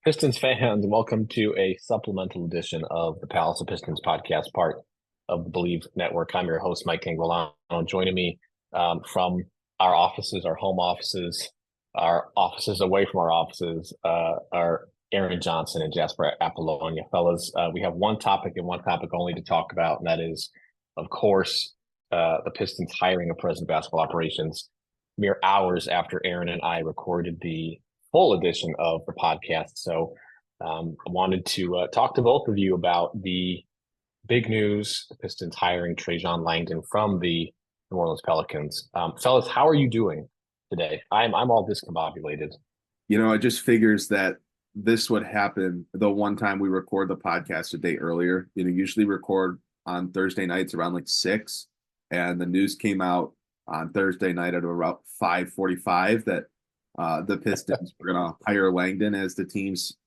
Pistons fans, welcome to a supplemental edition of the Palace of Pistons podcast, part of the Believe Network. I'm your host, Mike Anguilano. Joining me from our offices, our home offices, our offices away from our offices, are Aaron Johnson and Jasper Apollonia. Fellas, we have one topic and one topic only to talk about, and that is, of course, the Pistons hiring a president of basketball operations mere hours after Aaron and I recorded the full edition of the podcast. So I wanted to talk to both of you about the big news, the Pistons hiring Trajan Langdon from the New Orleans Pelicans. Fellas, how are you doing today? I'm all discombobulated. It just figures that this would happen the one time we record the podcast a day earlier. Usually record on Thursday nights around like 6, and the news came out on Thursday night at about 5:45 that the Pistons were going to hire Langdon as the team's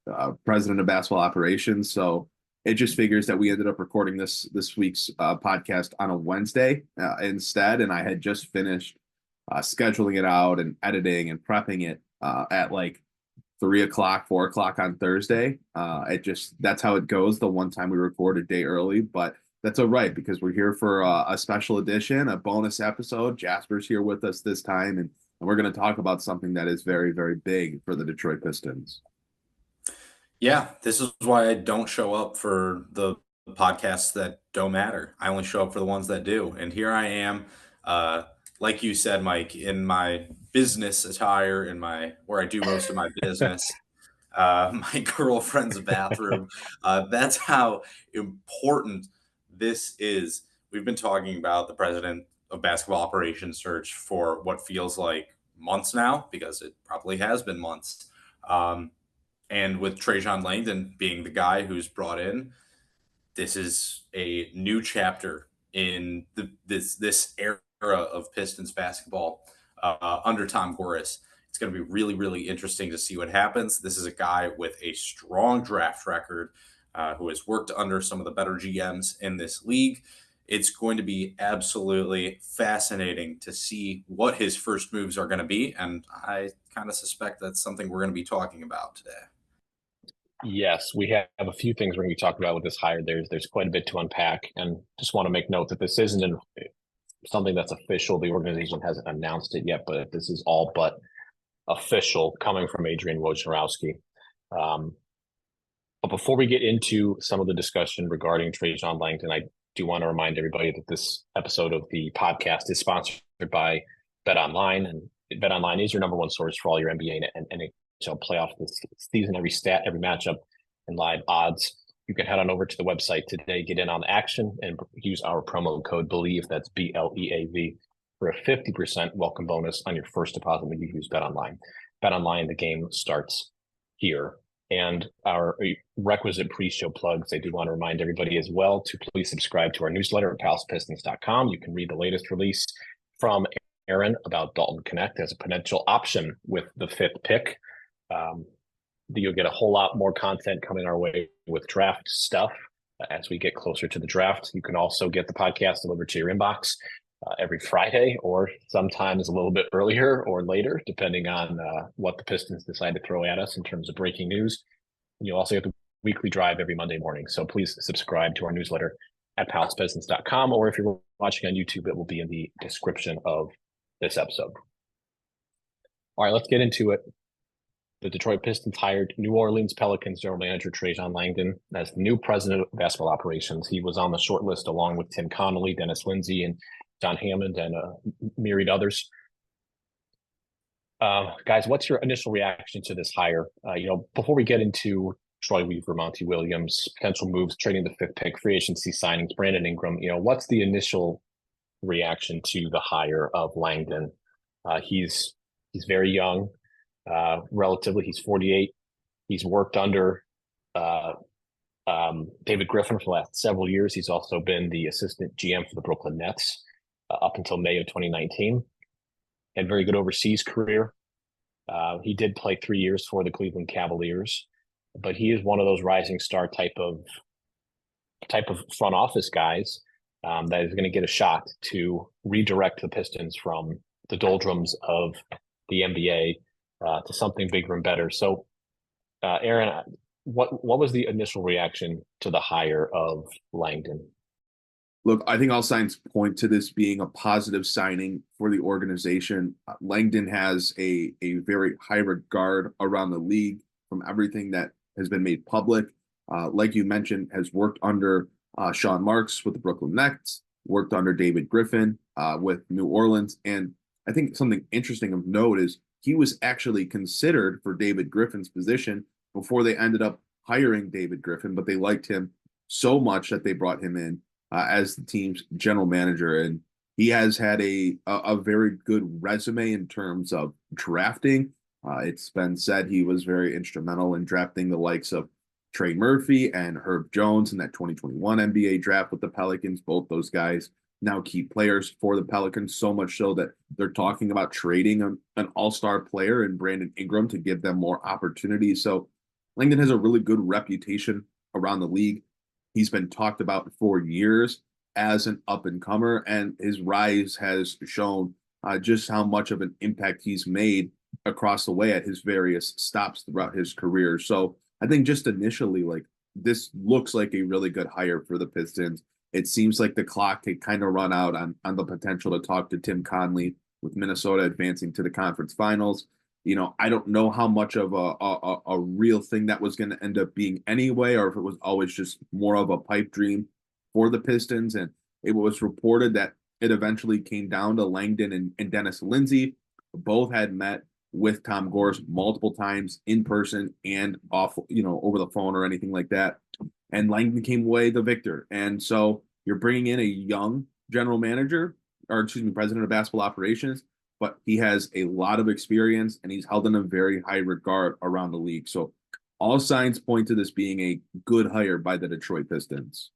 president of basketball operations. So it just figures that we ended up recording this week's podcast on a Wednesday instead, and I had just finished scheduling it out and editing and prepping it at like 3 o'clock, 4 o'clock on Thursday. That's how it goes the one time we record a day early, but that's all right because we're here for a special edition, a bonus episode. Jasper's here with us this time, and we're going to talk about something that is very, very big for the Detroit Pistons. Yeah, this is why I don't show up for the podcasts that don't matter. I only show up for the ones that do. And here I am, like you said, Mike, in my business attire, where I do most of my business, my girlfriend's bathroom. That's how important this is. We've been talking about the president of basketball operations search for what feels like months now, because it probably has been months. And with Trajan Langdon being the guy who's brought in, this is a new chapter in this era of Pistons basketball under Tom Gores. It's going to be really, really interesting to see what happens. This is a guy with a strong draft record who has worked under some of the better GMs in this league. It's going to be absolutely fascinating to see what his first moves are going to be. And I kind of suspect that's something we're going to be talking about today. Yes, we have a few things we're going to be talking about with this hire. There's quite a bit to unpack, and just want to make note that this isn't something that's official. The organization hasn't announced it yet, but this is all but official coming from Adrian Wojnarowski. But before we get into some of the discussion regarding Trajan Langdon, I do want to remind everybody that this episode of the podcast is sponsored by BetOnline, and BetOnline is your number one source for all your NBA and NHL playoff this season, every stat, every matchup, and live odds. You can head on over to the website today, get in on the action, and use our promo code BELIEVE, that's BLEAV, for a 50% welcome bonus on your first deposit when you use BetOnline. BetOnline, the game starts here. And our requisite pre-show plugs, I do want to remind everybody as well to please subscribe to our newsletter at palacepistons.com. You can read the latest release from Aaron about Dalton Connect as a potential option with the 5th pick. You'll get a whole lot more content coming our way with draft stuff as we get closer to the draft. You can also get the podcast delivered to your inbox every Friday, or sometimes a little bit earlier or later, depending on what the Pistons decide to throw at us in terms of breaking news. And you'll also get the weekly drive every Monday morning. So please subscribe to our newsletter at palacepistons.com, or if you're watching on YouTube, it will be in the description of this episode. All right, let's get into it. The Detroit Pistons hired New Orleans Pelicans general manager Trajan Langdon as the new president of basketball operations. He was on the short list along with Tim Connolly, Dennis Lindsey, and John Hammond, and myriad others. Guys, what's your initial reaction to this hire? Before we get into Troy Weaver, Monty Williams, potential moves, trading the 5th pick, free agency signings, Brandon Ingram, what's the initial reaction to the hire of Langdon? He's very young, relatively. He's 48. He's worked under David Griffin for the last several years. He's also been the assistant GM for the Brooklyn Nets up until May of 2019. Had very good overseas career. He did play 3 years for the Cleveland Cavaliers, but he is one of those rising star type of front office guys that is going to get a shot to redirect the Pistons from the doldrums of the NBA to something bigger and better. So Aaron, what was the initial reaction to the hire of Langdon? Look, I think all signs point to this being a positive signing for the organization. Langdon has a very high regard around the league from everything that has been made public. Like you mentioned, has worked under Sean Marks with the Brooklyn Nets, worked under David Griffin with New Orleans. And I think something interesting of note is he was actually considered for David Griffin's position before they ended up hiring David Griffin, but they liked him so much that they brought him in as the team's general manager, and he has had a very good resume in terms of drafting. It's been said he was very instrumental in drafting the likes of Trey Murphy and Herb Jones in that 2021 NBA draft with the Pelicans. Both those guys now key players for the Pelicans, so much so that they're talking about trading an all-star player in Brandon Ingram to give them more opportunities. So Langdon has a really good reputation around the league. He's been talked about for years as an up-and-comer, and his rise has shown just how much of an impact he's made across the way at his various stops throughout his career. So I think just initially, like, this looks like a really good hire for the Pistons. It seems like the clock had kind of run out on the potential to talk to Tim Connelly with Minnesota advancing to the conference finals. I don't know how much of a real thing that was going to end up being anyway, or if it was always just more of a pipe dream for the Pistons. And it was reported that it eventually came down to Langdon and Dennis Lindsey. Both had met with Tom Gores multiple times in person and off, over the phone or anything like that. And Langdon came away the victor. And so you're bringing in a young general manager, or excuse me, president of basketball operations, but he has a lot of experience and he's held in a very high regard around the league. So all signs point to this being a good hire by the Detroit Pistons.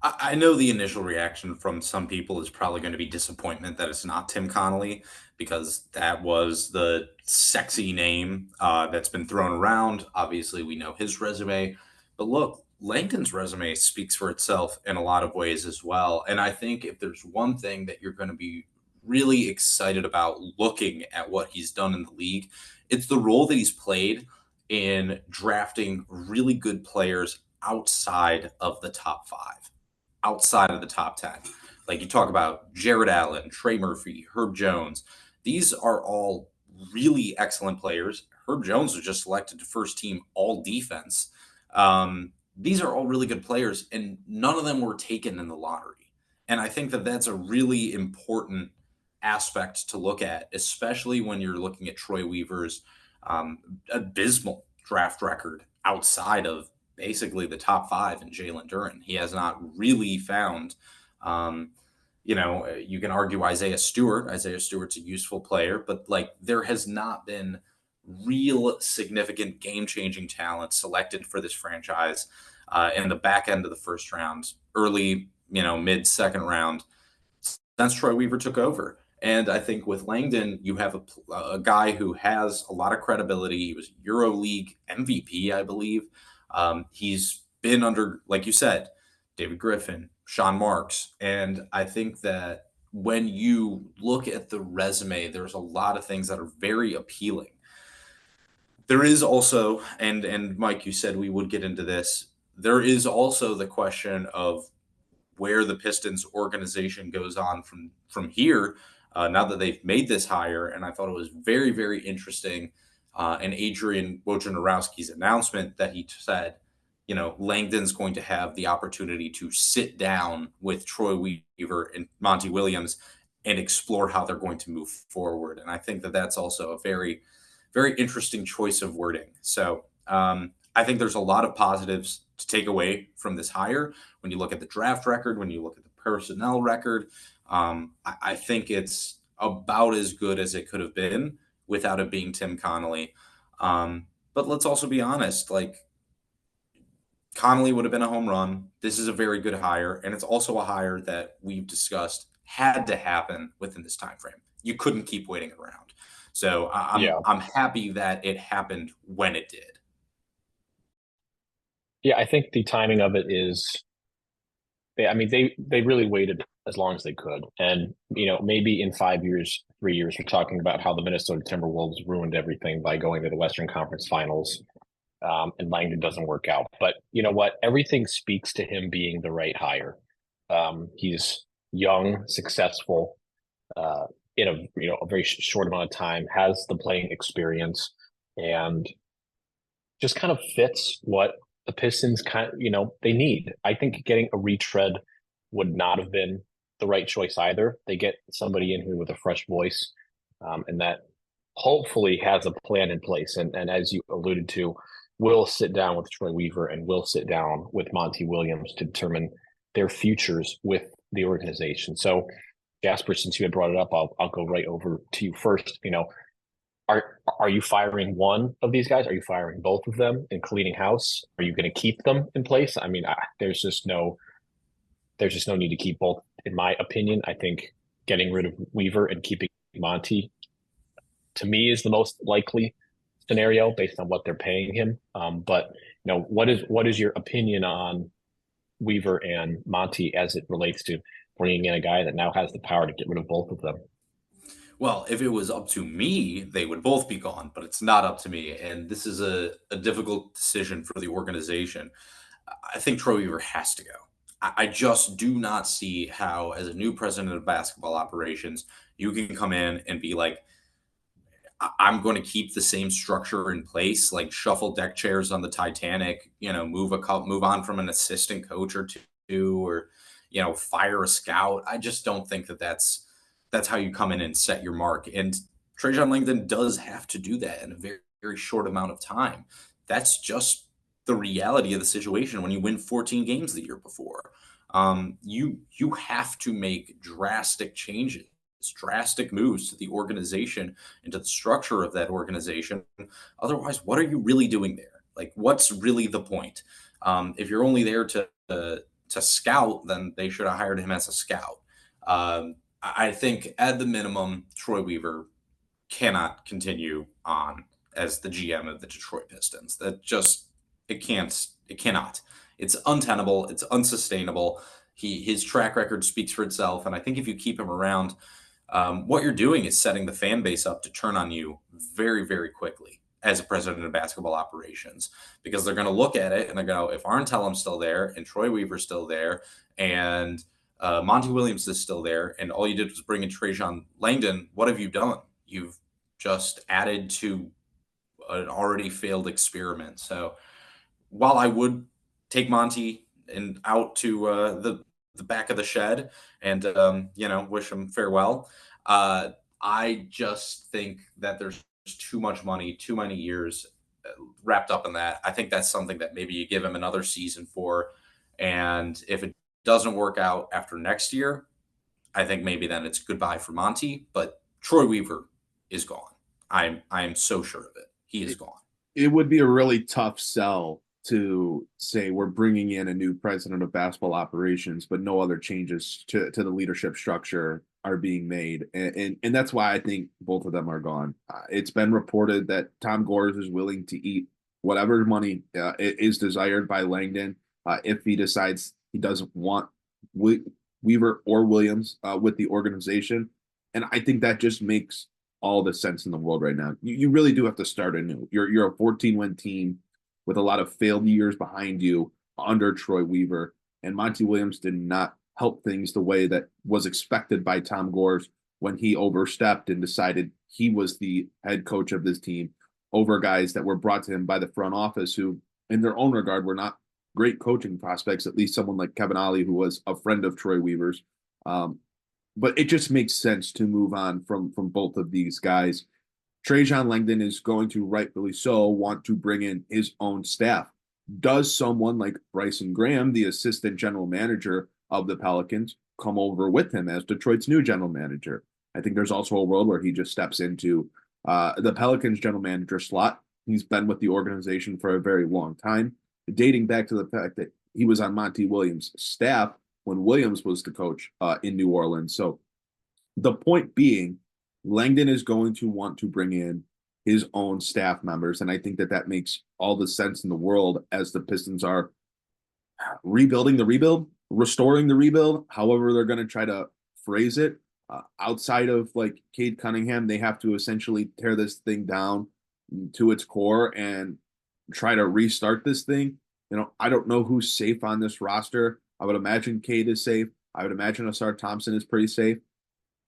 I know the initial reaction from some people is probably going to be disappointment that it's not Tim Connelly, because that was the sexy name that's been thrown around. Obviously, we know his resume. But look, Langdon's resume speaks for itself in a lot of ways as well. And I think if there's one thing that you're going to be really excited about looking at what he's done in the league, it's the role that he's played in drafting really good players outside of the top five, outside of the top 10. Like you talk about Jared Allen, Trey Murphy, Herb Jones. These are all really excellent players. Herb Jones was just selected to first team all defense. These are all really good players, and none of them were taken in the lottery. And I think that that's a really important aspect to look at, especially when you're looking at Troy Weaver's abysmal draft record outside of basically the top five in Jalen Duren. He has not really found, you can argue Isaiah Stewart. Isaiah Stewart's a useful player, but like there has not been real significant game-changing talent selected for this franchise in the back end of the first round, early, mid-second round since Troy Weaver took over. And I think with Langdon, you have a guy who has a lot of credibility. He was EuroLeague MVP, I believe. He's been under, like you said, David Griffin, Sean Marks. And I think that when you look at the resume, there's a lot of things that are very appealing. There is also, and Mike, you said we would get into this, there is also the question of where the Pistons organization goes on from here, now that they've made this hire. And I thought it was very, very interesting. And Adrian Wojnarowski's announcement that he said, Langdon's going to have the opportunity to sit down with Troy Weaver and Monty Williams and explore how they're going to move forward. And I think that that's also a very, very interesting choice of wording. So I think there's a lot of positives to take away from this hire. When you look at the draft record, when you look at the personnel record, I think it's about as good as it could have been without it being Tim Connelly. But let's also be honest, like Connelly would have been a home run. This is a very good hire. And it's also a hire that we've discussed had to happen within this time frame. You couldn't keep waiting around. So I'm happy that it happened when it did. Yeah, I think the timing of it is, they really waited as long as they could. And, maybe in 5 years, 3 years, we're talking about how the Minnesota Timberwolves ruined everything by going to the Western Conference Finals, and Langdon doesn't work out. But you know what? Everything speaks to him being the right hire. He's young, successful, in a very short amount of time, has the playing experience, and just kind of fits what the Pistons they need. I think getting a retread would not have been the right choice either. They get somebody in here with a fresh voice, and that hopefully has a plan in place. And as you alluded to, will sit down with Troy Weaver and will sit down with Monty Williams to determine their futures with the organization. So, Jasper, since you had brought it up, I'll go right over to you first. Are you firing one of these guys? Are you firing both of them and cleaning house? Are you going to keep them in place? I mean, there's just no need to keep both, in my opinion. I think getting rid of Weaver and keeping Monty, to me, is the most likely scenario based on what they're paying him. But what is your opinion on Weaver and Monty as it relates to bringing in a guy that now has the power to get rid of both of them? Well, if it was up to me, they would both be gone, but it's not up to me. And this is a difficult decision for the organization. I think Troy Weaver has to go. I just do not see how, as a new president of basketball operations, you can come in and be like, I'm going to keep the same structure in place, like shuffle deck chairs on the Titanic, move on from an assistant coach or two, or, fire a scout. I just don't think that's how you come in and set your mark. And Trajan Langdon does have to do that in a very, very short amount of time. That's just the reality of the situation when you win 14 games the year before. You have to make drastic changes, drastic moves to the organization and to the structure of that organization. Otherwise, what are you really doing there? Like, what's really the point? If you're only there to scout, then they should have hired him as a scout. I think at the minimum, Troy Weaver cannot continue on as the GM of the Detroit Pistons. It cannot. It's untenable. It's unsustainable. His track record speaks for itself. And I think if you keep him around, what you're doing is setting the fan base up to turn on you very, very quickly as a president of basketball operations, because they're going to look at it and they're going to go, if Arntellem's still there and Troy Weaver's still there and Monty Williams is still there, and all you did was bring in Trajan Langdon, what have you done? You've just added to an already failed experiment. So while I would take Monty and out to the back of the shed and wish him farewell, I just think that there's too much money, too many years wrapped up in that. I think that's something that maybe you give him another season for, and if it doesn't work out after next year, I think maybe then it's goodbye for Monty. But Troy Weaver is gone. I'm so sure of it. He is gone. It would be a really tough sell to say we're bringing in a new president of basketball operations, but no other changes to the leadership structure are being made. And that's why I think both of them are gone. It's been reported that Tom Gores is willing to eat whatever money is desired by Langdon if he decides he doesn't want Weaver or Williams with the organization. And I think that just makes all the sense in the world right now. You really do have to start anew. You're a 14-win team with a lot of failed years behind you under Troy Weaver. And Monty Williams did not help things the way that was expected by Tom Gores when he overstepped and decided he was the head coach of this team over guys that were brought to him by the front office who, in their own regard, were not great coaching prospects, at least someone like Kevin Ollie, who was a friend of Troy Weaver's. But it just makes sense to move on from both of these guys. Trajan Langdon is going to, rightfully so, want to bring in his own staff. Does someone like Bryson Graham, the assistant general manager of the Pelicans, come over with him as Detroit's new general manager? I think there's also a world where he just steps into the Pelicans general manager slot. He's been with the organization for a very long time, dating back to the fact that he was on Monty Williams' staff when Williams was the coach in New Orleans. So the point being, Langdon is going to want to bring in his own staff members. And I think that makes all the sense in the world as the Pistons are rebuilding the rebuild, restoring the rebuild, however they're going to try to phrase it. Outside of like Cade Cunningham, they have to essentially tear this thing down to its core and try to restart this thing. I don't know who's safe on this roster. I would imagine Cade is safe. I would imagine Asar Thompson is pretty safe.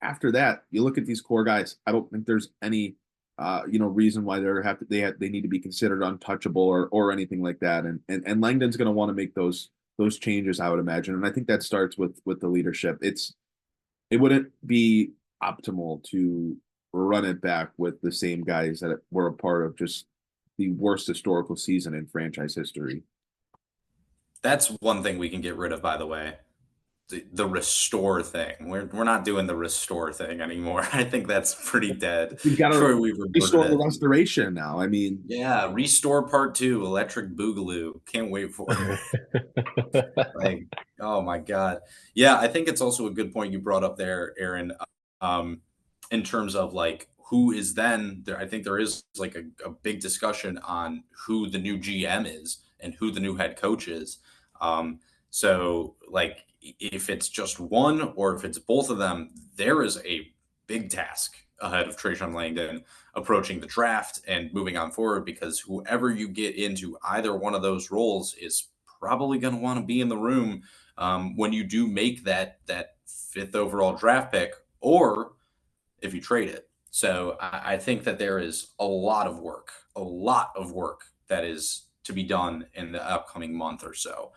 After that, you look at these core guys. I don't think there's any reason why they need to be considered untouchable or anything like that. And Langdon's going to want to make those changes, I would imagine. And I think that starts with the leadership. It wouldn't be optimal to run it back with the same guys that were a part of just the worst historical season in franchise history. That's one thing we can get rid of, by the way. The restore thing. We're not doing the restore thing anymore. I think that's pretty dead. We've got to restore the restoration now. I mean, yeah, Restore Part 2, Electric Boogaloo. Can't wait for it. Like, oh my God. Yeah, I think it's also a good point you brought up there, Aaron, in terms of like who is then there. I think there is like a big discussion on who the new GM is and who the new head coach is. So like, if it's just one or if it's both of them, there is a big task ahead of Trajan Langdon approaching the draft and moving on forward, because whoever you get into either one of those roles is probably going to want to be in the room when you do make that 5th overall draft pick, or if you trade it. So I think that there is a lot of work that is to be done in the upcoming month or so.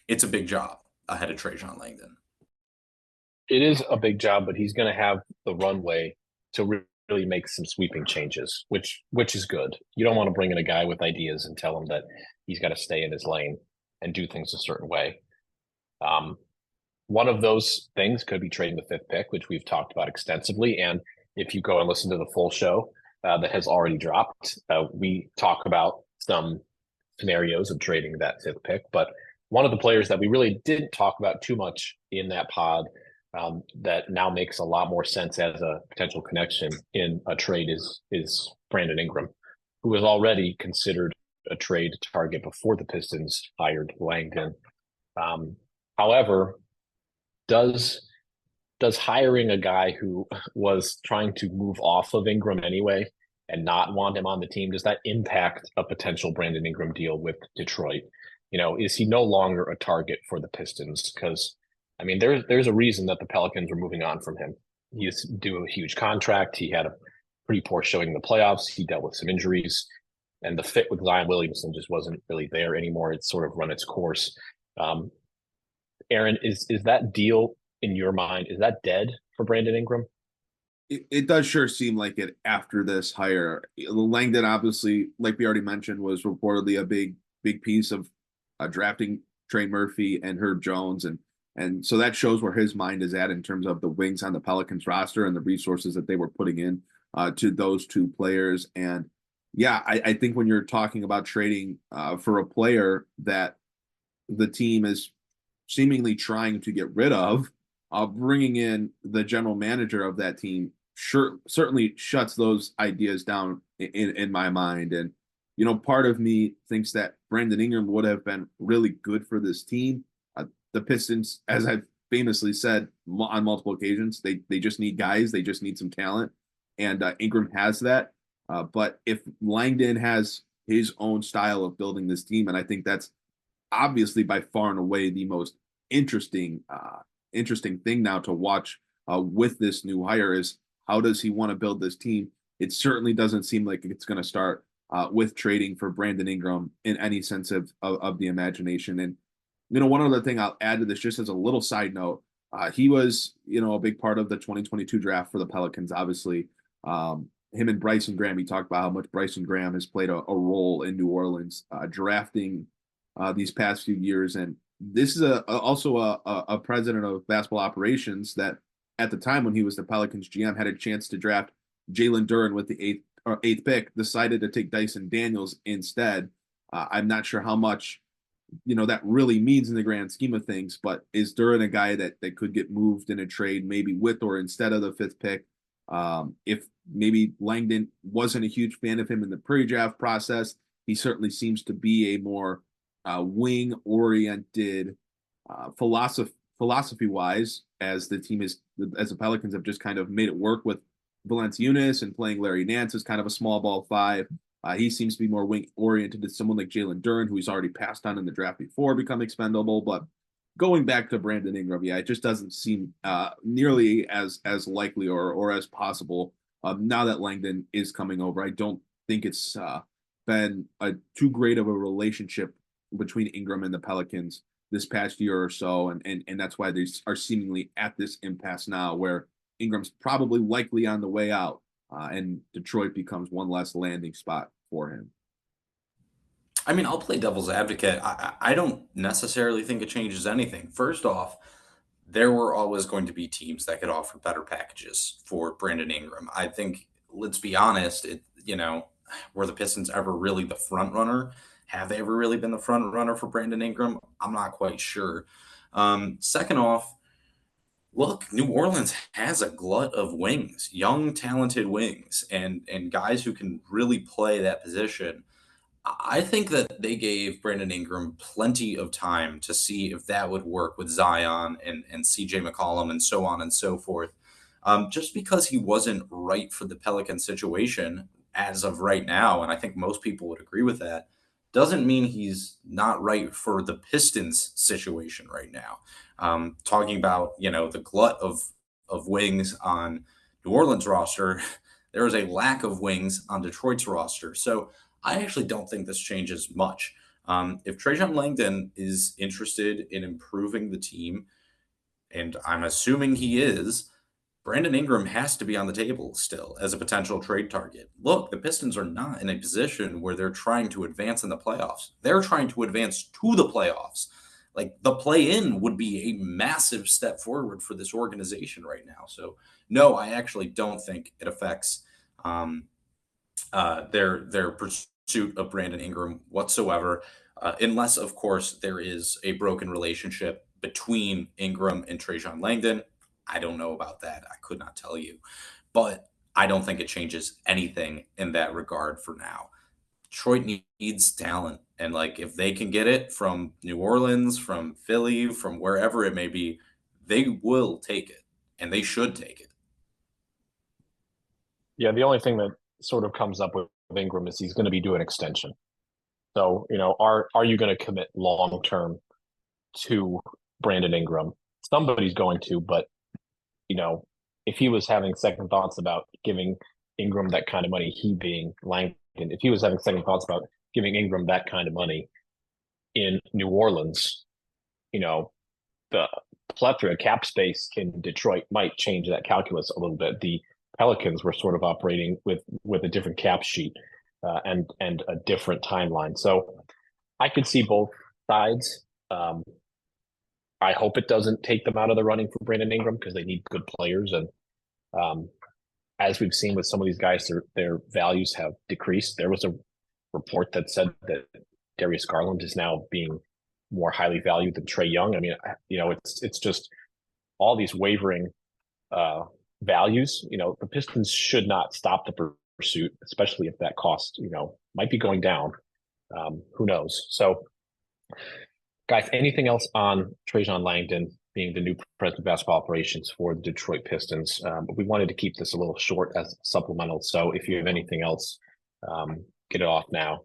It's a big job ahead of Trajan Langdon. It is a big job, but he's going to have the runway to really make some sweeping changes, which is good. You don't want to bring in a guy with ideas and tell him that he's got to stay in his lane and do things a certain way. One of those things could be trading the 5th pick, which we've talked about extensively. And if you go and listen to the full show that has already dropped, we talk about some scenarios of trading that 5th pick. But one of the players that we really didn't talk about too much in that pod that now makes a lot more sense as a potential connection in a trade is Brandon Ingram, who was already considered a trade target before the Pistons hired Langdon. However, does hiring a guy who was trying to move off of Ingram anyway and not want him on the team, does that impact a potential Brandon Ingram deal with Detroit? Is he no longer a target for the Pistons? Because, I mean, there's a reason that the Pelicans are moving on from him. He's due a huge contract. He had a pretty poor showing in the playoffs. He dealt with some injuries. And the fit with Zion Williamson just wasn't really there anymore. It's sort of run its course. Aaron, is that deal in your mind, is that dead for Brandon Ingram? It does sure seem like it after this hire. Langdon, obviously, like we already mentioned, was reportedly a big piece of drafting Trey Murphy and Herb Jones. And so that shows where his mind is at in terms of the wings on the Pelicans roster and the resources that they were putting in to those two players. And yeah, I think when you're talking about trading for a player that the team is seemingly trying to get rid of, bringing in the general manager of that team certainly shuts those ideas down in my mind. And part of me thinks that Brandon Ingram would have been really good for this team. The Pistons, as I've famously said on multiple occasions, they just need guys. They just need some talent. And Ingram has that. But if Langdon has his own style of building this team, and I think that's obviously by far and away the most interesting thing now to watch with this new hire, is how does he want to build this team? It certainly doesn't seem like it's going to start with trading for Brandon Ingram in any sense of the imagination. And, one other thing I'll add to this, just as a little side note, he was, a big part of the 2022 draft for the Pelicans, obviously. Him and Bryson Graham, he talked about how much Bryson Graham has played a role in New Orleans drafting these past few years. And this is also a president of basketball operations that at the time when he was the Pelicans GM had a chance to draft Jalen Duren with the eighth pick, decided to take Dyson Daniels instead. I'm not sure how much, that really means in the grand scheme of things, but is Duren a guy that could get moved in a trade, maybe with or instead of the 5th pick? If maybe Langdon wasn't a huge fan of him in the pre-draft process, he certainly seems to be a more wing oriented philosophy wise, as the Pelicans have just kind of made it work with Valanciunas and playing Larry Nance as kind of a small ball five. He seems to be more wing oriented than someone like Jalen Duren, who he's already passed on in the draft before, become expendable. But going back to Brandon Ingram, yeah, it just doesn't seem nearly as likely or as possible now that Langdon is coming over. I don't think it's been too great of a relationship between Ingram and the Pelicans this past year or so, and that's why they are seemingly at this impasse now, where Ingram's probably likely on the way out, and Detroit becomes one less landing spot for him. I mean, I'll play devil's advocate. I don't necessarily think it changes anything. First off, there were always going to be teams that could offer better packages for Brandon Ingram. I think, let's be honest, were the Pistons ever really the front runner? Have they ever really been the front runner for Brandon Ingram? I'm not quite sure. Second off, look, New Orleans has a glut of wings, young, talented wings, and guys who can really play that position. I think that they gave Brandon Ingram plenty of time to see if that would work with Zion and CJ McCollum and so on and so forth. Just because he wasn't right for the Pelican situation as of right now, and I think most people would agree with that, doesn't mean he's not right for the Pistons situation right now. Talking about, the glut of wings on New Orleans roster, there is a lack of wings on Detroit's roster. So I actually don't think this changes much. If Trajan Langdon is interested in improving the team, and I'm assuming he is, Brandon Ingram has to be on the table still as a potential trade target. Look, the Pistons are not in a position where they're trying to advance in the playoffs. They're trying to advance to the playoffs. Like, the play-in would be a massive step forward for this organization right now. So, no, I actually don't think it affects their pursuit of Brandon Ingram whatsoever, unless, of course, there is a broken relationship between Ingram and Trajan Langdon. I don't know about that. I could not tell you. But I don't think it changes anything in that regard for now. Detroit needs talent. And, if they can get it from New Orleans, from Philly, from wherever it may be, they will take it. And they should take it. Yeah, the only thing that sort of comes up with Ingram is he's going to be doing extension. So, are you going to commit long term to Brandon Ingram? Somebody's going to, but if he was having second thoughts about giving Ingram that kind of money, he being Langdon, if he was having second thoughts about giving Ingram that kind of money in New Orleans, the plethora cap space in Detroit might change that calculus a little bit. The Pelicans were sort of operating with a different cap sheet and a different timeline. So I could see both sides. I hope it doesn't take them out of the running for Brandon Ingram, because they need good players. And as we've seen with some of these guys, their values have decreased. There was a report that said that Darius Garland is now being more highly valued than Trae Young. I mean, it's just all these wavering values. The Pistons should not stop the pursuit, especially if that cost, might be going down. Who knows? So, guys, anything else on Trajan Langdon being the new president of basketball operations for the Detroit Pistons? But we wanted to keep this a little short as supplemental. So if you have anything else, get it off now.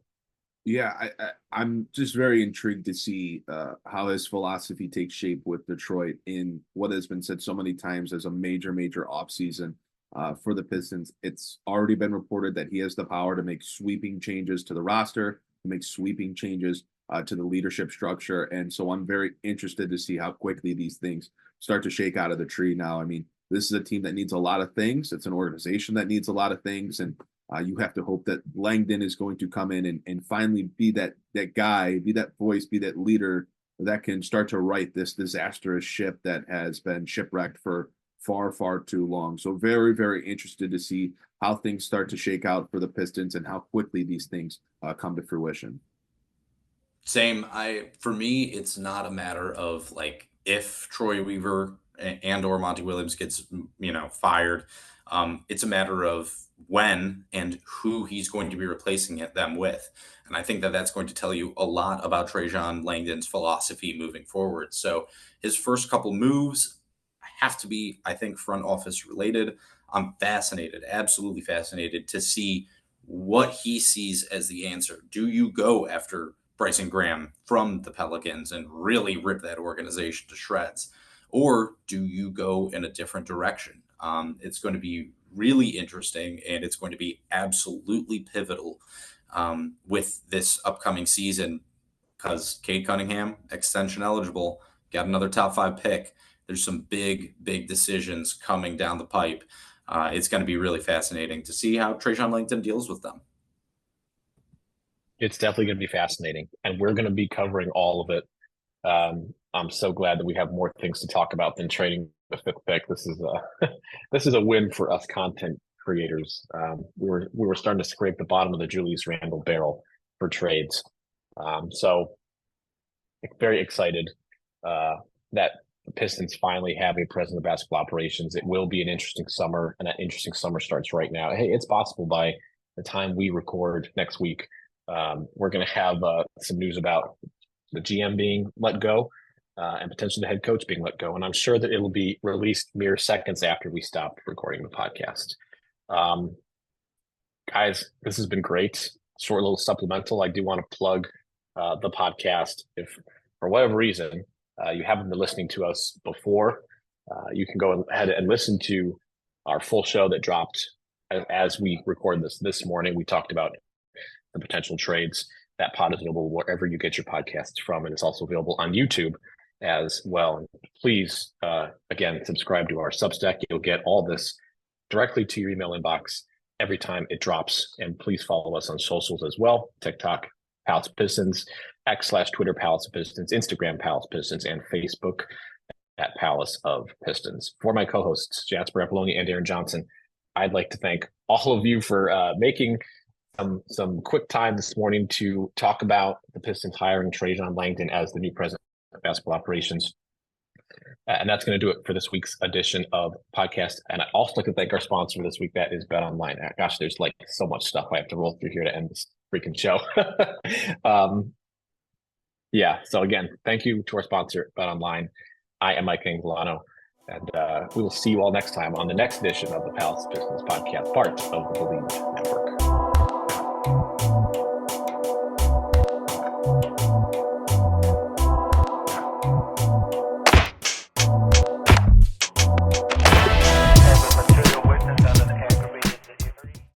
Yeah, I'm just very intrigued to see how his philosophy takes shape with Detroit in what has been said so many times as a major offseason for the Pistons. It's already been reported that he has the power to make sweeping changes to the roster, to make sweeping changes to the leadership structure. And so I'm very interested to see how quickly these things start to shake out of the tree now. I mean, this is a team that needs a lot of things. It's an organization that needs a lot of things. And you have to hope that Langdon is going to come in and finally be that guy, be that voice, be that leader that can start to right this disastrous ship that has been shipwrecked for far too long. So very, very interested to see how things start to shake out for the Pistons and how quickly these things come to fruition. Same. For me, it's not a matter of if Troy Weaver and or Monty Williams gets fired. It's a matter of when and who he's going to be replacing them with. And I think that that's going to tell you a lot about Trajan Langdon's philosophy moving forward. So his first couple moves have to be, I think, front office related. I'm fascinated, absolutely fascinated to see what he sees as the answer. Do you go after Bryson Graham from the Pelicans and really rip that organization to shreds? Or do you go in a different direction? It's going to be really interesting, and it's going to be absolutely pivotal with this upcoming season, because Cade Cunningham, extension eligible, got another top 5 pick. There's some big decisions coming down the pipe. It's going to be really fascinating to see how Trajan Langdon deals with them. It's definitely going to be fascinating, and we're going to be covering all of it. I'm so glad that we have more things to talk about than trading the 5th pick. This is a win for us content creators. We were starting to scrape the bottom of the Julius Randle barrel for trades. So very excited that the Pistons finally have a president of basketball operations. It will be an interesting summer, and that interesting summer starts right now. Hey, it's possible by the time we record next week, we're going to have some news about the GM being let go and potentially the head coach being let go. And I'm sure that it'll be released mere seconds after we stop recording the podcast. Guys, this has been great. Short little supplemental. I do want to plug the podcast. If for whatever reason you haven't been listening to us before, you can go ahead and listen to our full show that dropped as we record this morning. We talked about the potential trades. That pod is available wherever you get your podcasts from, and it's also available on YouTube as well. And please, again, subscribe to our Substack. You'll get all this directly to your email inbox every time it drops. And please follow us on socials as well: TikTok, Palace of Pistons, X/Twitter, Palace of Pistons, Instagram, Palace of Pistons, and Facebook at Palace of Pistons. For my co-hosts, Jasper Apollonia and Aaron Johnson, I'd like to thank all of you for making some quick time this morning to talk about the Pistons hiring Trajan Langdon as the new president of basketball operations. And that's going to do it for this week's edition of podcast. And I'd also like to thank our sponsor this week, that is BetOnline. Gosh, there's like so much stuff I have to roll through here to end this freaking show. So again, thank you to our sponsor, BetOnline. I am Mike Anguilano, and we will see you all next time on the next edition of the Palace of Pistons podcast, part of the Believe Network.